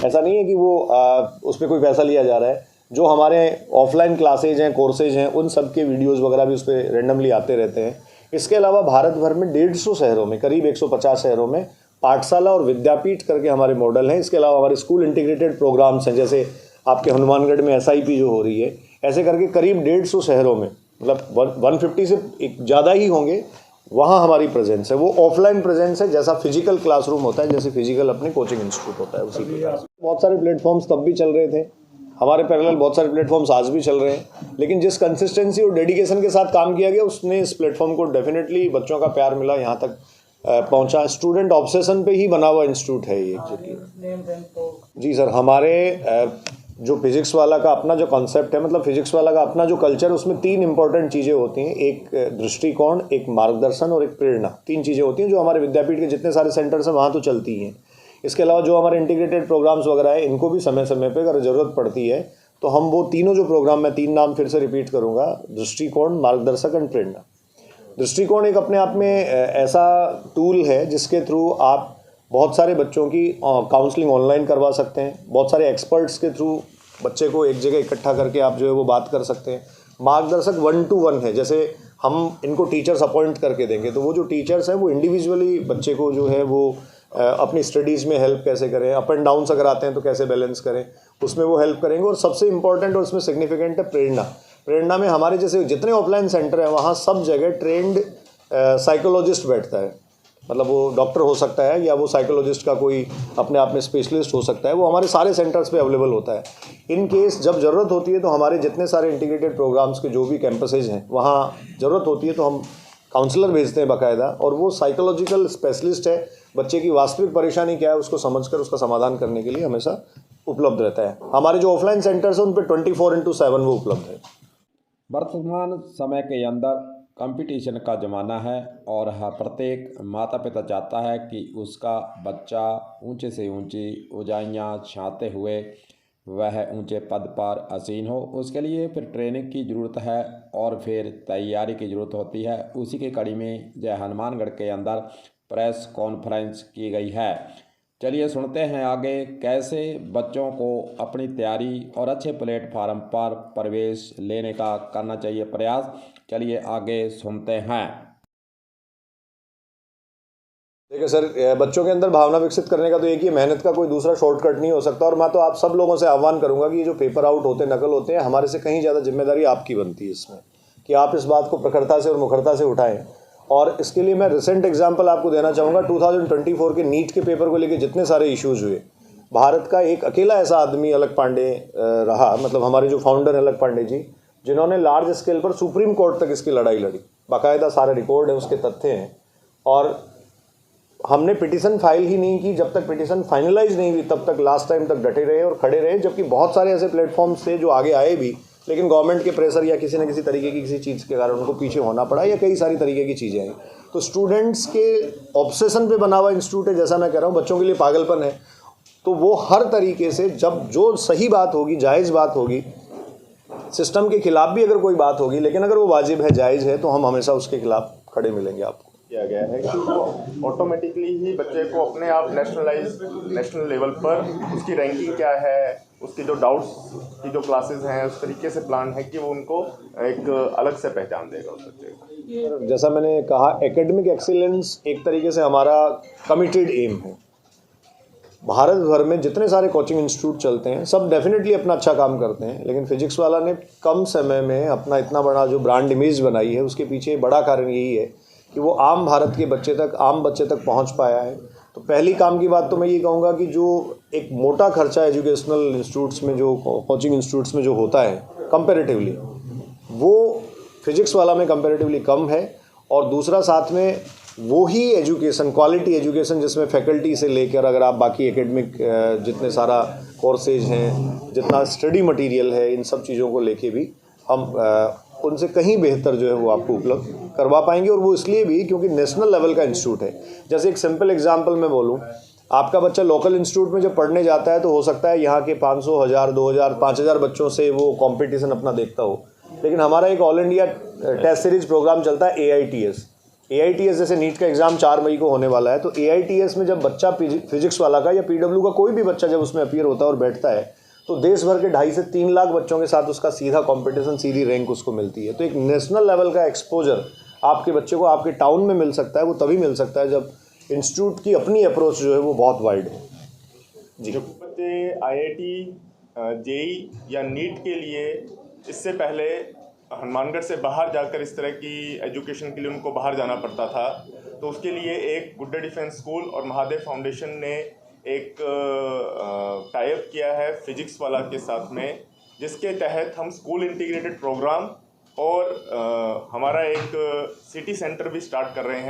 ऐसा नहीं है कि वो उस पर कोई पैसा लिया जा रहा है। जो हमारे ऑफलाइन क्लासेज हैं, कोर्सेज हैं, उन सब के वीडियोस वगैरह भी उस पर रेंडमली आते रहते हैं। इसके अलावा भारत भर में 150 शहरों में, करीब 150 शहरों में पाठशाला और विद्यापीठ करके हमारे मॉडल हैं। इसके अलावा हमारे स्कूल इंटीग्रेटेड प्रोग्राम्स हैं, जैसे आपके हनुमानगढ़ में SIP जो हो रही है, ऐसे करके करीब 150 शहरों में, मतलब 150 से एक ज़्यादा ही होंगे, वहाँ हमारी प्रेजेंस है। वो ऑफलाइन प्रेजेंस है, जैसा फिजिकल क्लासरूम होता है, जैसे फिजिकल अपने कोचिंग इंस्टीट्यूट होता है, उसी प्रकार। बहुत सारे प्लेटफॉर्म्स तब भी चल रहे थे, हमारे पैरेलल बहुत सारे प्लेटफॉर्म्स आज भी चल रहे हैं, लेकिन जिस कंसिस्टेंसी और डेडिकेशन के साथ काम किया गया, उसने इस प्लेटफॉर्म को डेफिनेटली बच्चों का प्यार मिला, यहाँ तक पहुँचा। स्टूडेंट ऑब्सेशन पे ही बना हुआ इंस्टीट्यूट है ये एक्चुअली। जी सर, हमारे जो फिजिक्स वाला का अपना जो कॉन्सेप्ट है, मतलब फिजिक्स वाला का अपना जो कल्चर है, उसमें 3 इंपॉर्टेंट चीज़ें होती हैं। एक दृष्टिकोण, एक मार्गदर्शन और एक प्रेरणा। 3 चीज़ें होती हैं जो हमारे विद्यापीठ के जितने सारे सेंटर्स हैं वहाँ तो चलती हैं। इसके अलावा जो हमारे इंटीग्रेटेड प्रोग्राम्स वगैरह है, इनको भी समय समय पे अगर ज़रूरत पड़ती है तो हम वो तीनों जो प्रोग्राम, मैं 3 नाम फिर से रिपीट करूँगा, दृष्टिकोण, मार्गदर्शक एंड प्रेरणा। दृष्टिकोण एक अपने आप में ऐसा टूल है जिसके थ्रू आप बहुत सारे बच्चों की काउंसलिंग ऑनलाइन करवा सकते हैं। बहुत सारे एक्सपर्ट्स के थ्रू बच्चे को एक जगह इकट्ठा करके आप जो है वो बात कर सकते हैं। मार्गदर्शक 1 to 1 है, जैसे हम इनको टीचर्स अपॉइंट करके देंगे, तो वो जो टीचर्स हैं वो इंडिविजुअली बच्चे को जो है वो अपनी स्टडीज़ में हेल्प कैसे करें, अप एंड डाउन्स अगर आते हैं तो कैसे बैलेंस करें, उसमें वो हेल्प करेंगे। और सबसे इंपॉर्टेंट और उसमें सिग्निफिकेंट है प्रेरणा। प्रेरणा में हमारे जैसे जितने ऑफलाइन सेंटर हैं वहाँ सब जगह ट्रेंड साइकोलॉजिस्ट बैठता है, मतलब वो डॉक्टर हो सकता है या वो साइकोलॉजिस्ट का कोई अपने आप में स्पेशलिस्ट हो सकता है, वो हमारे सारे सेंटर्स पे अवेलेबल होता है। इन केस जब ज़रूरत होती है तो हमारे जितने सारे इंटीग्रेटेड प्रोग्राम्स के जो भी कैंपसेज हैं वहाँ ज़रूरत होती है तो हम काउंसलर भेजते हैं बाकायदा, और वो साइकोलॉजिकल स्पेशलिस्ट है, बच्चे की वास्तविक परेशानी क्या है उसको समझकर उसका समाधान करने के लिए हमेशा उपलब्ध रहता है। हमारे जो ऑफलाइन सेंटर्स हैं उन पर 24/7 वो उपलब्ध है। वर्तमान समय के अंदर कंपटीशन का ज़माना है और प्रत्येक माता पिता चाहता है कि उसका बच्चा ऊंचे से ऊंची ऊंचाइयां छाते हुए वह ऊंचे पद पर आसीन हो। उसके लिए फिर ट्रेनिंग की ज़रूरत है और फिर तैयारी की ज़रूरत होती है। उसी की कड़ी में जय हनुमानगढ़ के अंदर प्रेस कॉन्फ्रेंस की गई है। चलिए सुनते हैं आगे कैसे बच्चों को अपनी तैयारी और अच्छे प्लेटफार्म पर प्रवेश लेने का करना चाहिए प्रयास। चलिए आगे सुनते हैं। देखिए सर, बच्चों के अंदर भावना विकसित करने का तो एक ही मेहनत का कोई दूसरा शॉर्टकट नहीं हो सकता। और मैं तो आप सब लोगों से आह्वान करूंगा कि ये जो पेपर आउट होते हैं, नकल होते हैं, हमारे से कहीं ज़्यादा जिम्मेदारी आपकी बनती है इसमें, कि आप इस बात को प्रखरता से और मुखरता से उठाएं। और इसके लिए मैं रिसेंट एग्जाम्पल आपको देना चाहूँगा। 2024 के नीट के पेपर को लेकर जितने सारे इश्यूज़ हुए, भारत का एक अकेला ऐसा आदमी अलग पांडे रहा, मतलब हमारे जो फाउंडर अलग पांडे जी, जिन्होंने लार्ज स्केल पर सुप्रीम कोर्ट तक इसकी लड़ाई लड़ी। बाकायदा सारे रिकॉर्ड है, उसके तथ्य हैं। और हमने पिटीशन फाइल ही नहीं की, जब तक पिटीशन फाइनलाइज नहीं हुई तब तक लास्ट टाइम तक डटे रहे और खड़े रहे। जबकि बहुत सारे ऐसे प्लेटफॉर्म्स थे जो आगे आए भी, लेकिन गवर्नमेंट के प्रेशर या किसी न किसी तरीके की किसी चीज़ के कारण उनको पीछे होना पड़ा, या कई सारी तरीके की चीज़ें हैं। तो स्टूडेंट्स के ऑब्सेशन पे बना हुआ इंस्टीट्यूट है, जैसा मैं कह रहा हूँ, बच्चों के लिए पागलपन है। तो वो हर तरीके से, जब जो सही बात होगी, जायज़ बात होगी, सिस्टम के खिलाफ भी अगर कोई बात होगी, लेकिन अगर वो वाजिब है, जायज़ है, तो हम हमेशा उसके खिलाफ खड़े मिलेंगे आपको। किया गया है कि वो ऑटोमेटिकली ही बच्चे को अपने आप नेशनल लेवल पर उसकी रैंकिंग क्या है, उसकी जो डाउट्स की जो क्लासेस हैं, उस तरीके से प्लान है कि वो उनको एक अलग से पहचान देगा उस बच्चे को। जैसा मैंने कहा, एकेडमिक एक्सीलेंस एक तरीके से हमारा कमिटेड एम है। भारत भर में जितने सारे कोचिंग इंस्टीट्यूट चलते हैं सब डेफिनेटली अपना अच्छा काम करते हैं, लेकिन फिजिक्स वाला ने कम समय में अपना इतना बड़ा जो ब्रांड इमेज बनाई है, उसके पीछे बड़ा कारण यही है कि वो आम भारत के बच्चे तक, आम बच्चे तक पहुंच पाया है। तो पहली काम की बात तो मैं ये कहूँगा कि जो एक मोटा खर्चा एजुकेशनल इंस्टीट्यूट्स में, जो कोचिंग इंस्टीट्यूट्स में जो होता है कंपैरेटिवली, वो फिजिक्स वाला में कंपैरेटिवली कम है। और दूसरा साथ में वो ही एजुकेशन, क्वालिटी एजुकेशन, जिसमें फैकल्टी से लेकर अगर आप बाकी एकेडमिक जितने सारा कोर्सेज हैं, जितना स्टडी मटेरियल है, इन सब चीज़ों को लेके भी हम उनसे कहीं बेहतर जो है वो आपको उपलब्ध करवा पाएंगे। और वो इसलिए भी क्योंकि नेशनल लेवल का इंस्टीट्यूट है। जैसे एक सिंपल एग्जांपल मैं बोलूँ, आपका बच्चा लोकल इंस्टीट्यूट में जब पढ़ने जाता है तो हो सकता है यहाँ के 500, 1000, 2000, 5000 बच्चों से वो कंपटीशन अपना देखता हो। लेकिन हमारा एक all India test series program चलता है, AITS, AITS जैसे नीट का एग्ज़ाम 4 मई को होने वाला है, तो AITS में जब बच्चा फिजिक्स वाला का या PW का कोई भी बच्चा जब उसमें अपीयर होता है और बैठता है, तो देश भर के 2.5 से 3 लाख बच्चों के साथ उसका सीधा कंपटीशन, सीधी रैंक उसको मिलती है। तो एक नेशनल लेवल का एक्सपोजर आपके बच्चे को आपके टाउन में मिल सकता है, वो तभी मिल सकता है जब इंस्टीट्यूट की अपनी अप्रोच जो है वो बहुत वाइड हो। जी, जो बच्चे IIT, JEE या नीट के लिए इससे पहले हनुमानगढ़ से बाहर जाकर इस तरह की एजुकेशन के लिए उनको बाहर जाना पड़ता था, तो उसके लिए एक गुड्डा डिफेंस स्कूल और महादेव फाउंडेशन ने एक टाई अप किया है फिजिक्स वाला के साथ में, जिसके तहत हम स्कूल इंटीग्रेटेड प्रोग्राम और हमारा एक सिटी सेंटर भी स्टार्ट कर रहे हैं।